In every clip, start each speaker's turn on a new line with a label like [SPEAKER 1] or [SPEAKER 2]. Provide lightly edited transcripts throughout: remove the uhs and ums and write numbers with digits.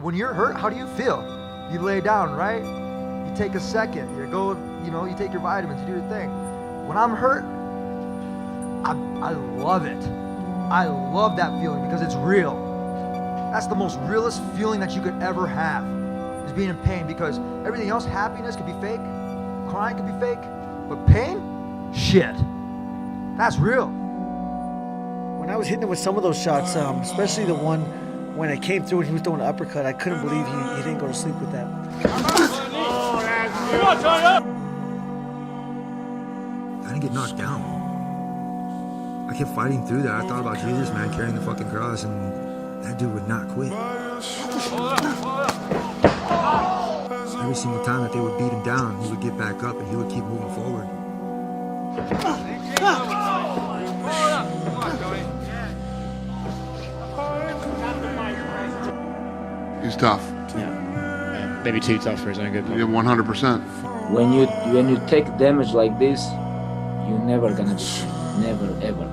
[SPEAKER 1] When you're hurt, how do you feel? You lay down, right? You take a second, you take your vitamins, you do your thing. When I'm hurt, I love it. I love that feeling because it's real. That's the most realest feeling that you could ever have, is being in pain, because everything else, happiness could be fake, crying could be fake, but pain, shit, that's real.
[SPEAKER 2] When I was hitting him with some of those shots, especially the one when I came through and he was throwing an uppercut, I couldn't believe he didn't go to sleep with that.
[SPEAKER 3] I didn't get knocked down. I kept fighting through that. I thought about Jesus, man, carrying the fucking cross, and that dude would not quit. Every single time that they would beat him down, he would get back up and he would keep moving forward.
[SPEAKER 4] He's tough.
[SPEAKER 5] Yeah, maybe too tough for his own good.
[SPEAKER 4] Yeah, 100%.
[SPEAKER 6] When you take damage like this, you're never gonna be, never ever.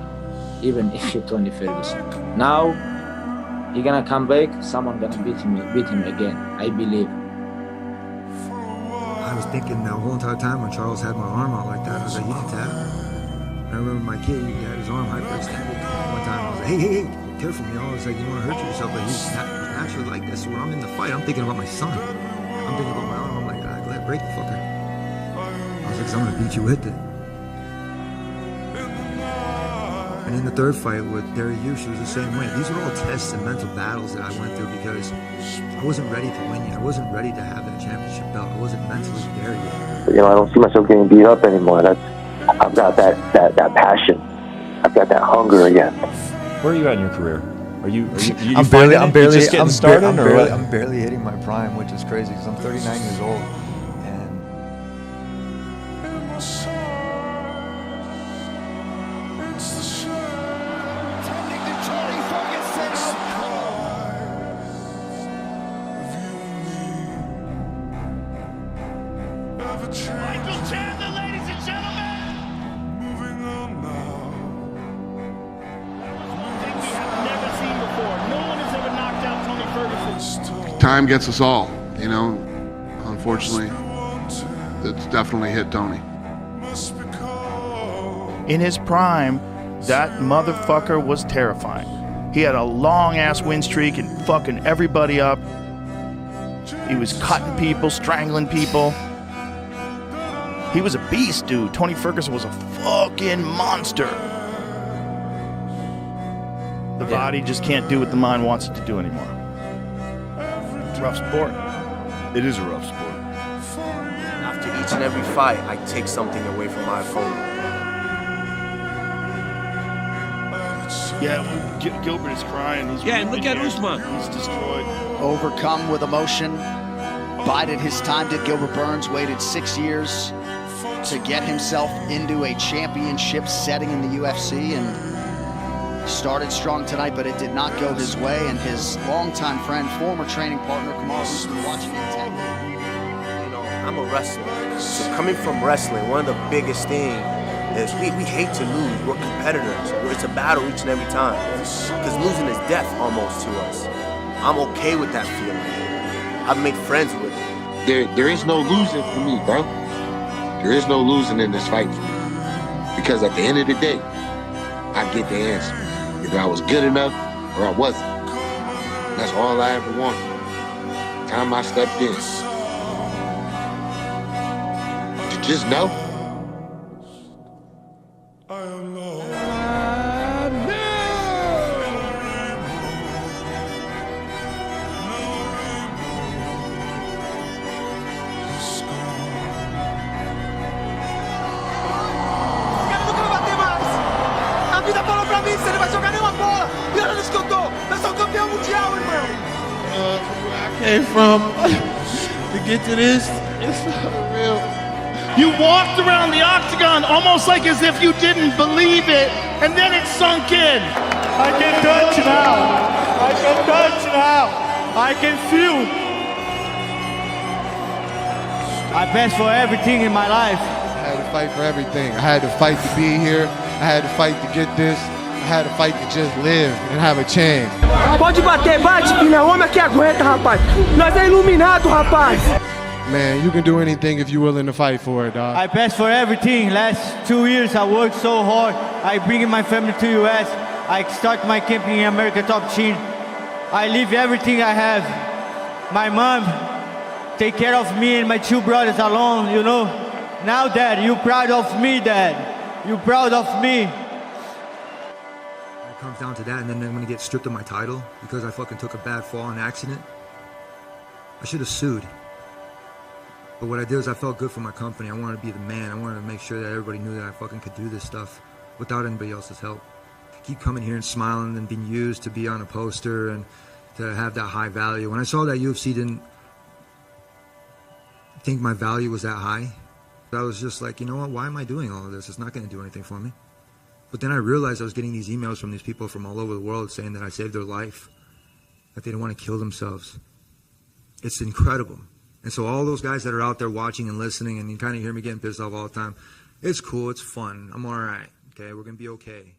[SPEAKER 6] Even if you're Tony Ferguson. Now he gonna come back. Someone gonna beat him again. I believe.
[SPEAKER 3] I was thinking the whole entire time when Charles had my arm out like that, I was like, you can tap. I remember my kid, he had his arm hyperextended. One time I was like, hey, careful, I was like, you want to hurt yourself, but he's naturally like this. So when I'm in the fight, I'm thinking about my son. I'm thinking about my arm. I'm like, let it break the fucker. I was like, 'cause I'm gonna beat you with it. And in the third fight with Derry Hughes, it was the same way. These are all tests and mental battles that I went through because I wasn't ready to win yet. I wasn't ready to have that championship belt. I wasn't mentally there yet.
[SPEAKER 7] I don't see myself getting beat up anymore. I've got that passion. I've got that hunger again.
[SPEAKER 8] Where are you at in your career? Are you
[SPEAKER 1] I'm barely
[SPEAKER 8] just getting started,
[SPEAKER 1] I'm barely hitting my prime, which is crazy because I'm 39 years old.
[SPEAKER 9] Michael Chandler, ladies and gentlemen. Moving on now. I think we have never seen before. No one has ever knocked out Tony Ferguson.
[SPEAKER 4] Time gets us all, Unfortunately, it's definitely hit Tony.
[SPEAKER 10] In his prime, that motherfucker was terrifying. He had a long-ass win streak and fucking everybody up. He was cutting people, strangling people. He was a beast, dude. Tony Ferguson was a fucking monster. The body just can't do what the mind wants it to do anymore. It's a rough sport.
[SPEAKER 11] It is a rough sport.
[SPEAKER 12] After each and every fight, I take something away from my opponent.
[SPEAKER 10] Yeah, Gilbert is crying.
[SPEAKER 13] And look at Usman.
[SPEAKER 10] He's destroyed.
[SPEAKER 14] Overcome with emotion, bided his time, did Gilbert Burns, waited 6 years to get himself into a championship setting in the UFC, and started strong tonight, but it did not go his way, and his longtime friend, former training partner, Kamaru Usman, watching intently.
[SPEAKER 12] I'm a wrestler, so coming from wrestling, one of the biggest things is we hate to lose. We're competitors. It's a battle each and every time, because losing is death almost to us. I'm okay with that feeling. I've made friends with it.
[SPEAKER 15] There is no losing for me, bro. There is no losing in this fight for me. Because at the end of the day, I get the answer. Either I was good enough or I wasn't. That's all I ever wanted. The time I stepped in. To just know.
[SPEAKER 13] Came from to get to this, it's not real.
[SPEAKER 9] You walked around the octagon almost like as if you didn't believe it, and then it sunk in.
[SPEAKER 16] I can touch now. I can touch now. I can feel. I best for everything in my life.
[SPEAKER 11] I had to fight for everything. I had to fight to be here. I had to fight to get this.
[SPEAKER 13] had to fight to just live and have a chance.
[SPEAKER 16] Pode bater, bate, filha. Homem aqui aguenta, rapaz. Nós é iluminado, rapaz.
[SPEAKER 13] Man, you can do anything if you're willing to fight for it, dog.
[SPEAKER 16] I passed for everything. Last 2 years, I worked so hard. I bring my family to U.S. I start my camp in America Top Team. I leave everything I have. My mom take care of me and my 2 brothers alone, you know. Now, Dad, you proud of me, Dad. You proud of me.
[SPEAKER 3] It comes down to that, and then I'm gonna get stripped of my title because I fucking took a bad fall in accident. I should have sued. But what I did is I felt good for my company. I wanted to be the man. I wanted to make sure that everybody knew that I fucking could do this stuff without anybody else's help. Keep coming here and smiling and being used to be on a poster and to have that high value. When I saw that UFC didn't think my value was that high, I was just like, you know what, why am I doing all of this? It's not going to do anything for me. But then I realized I was getting these emails from these people from all over the world saying that I saved their life, that they didn't want to kill themselves. It's incredible. And so all those guys that are out there watching and listening, and you kind of hear me getting pissed off all the time, it's cool, it's fun, I'm all right, okay, we're going to be okay.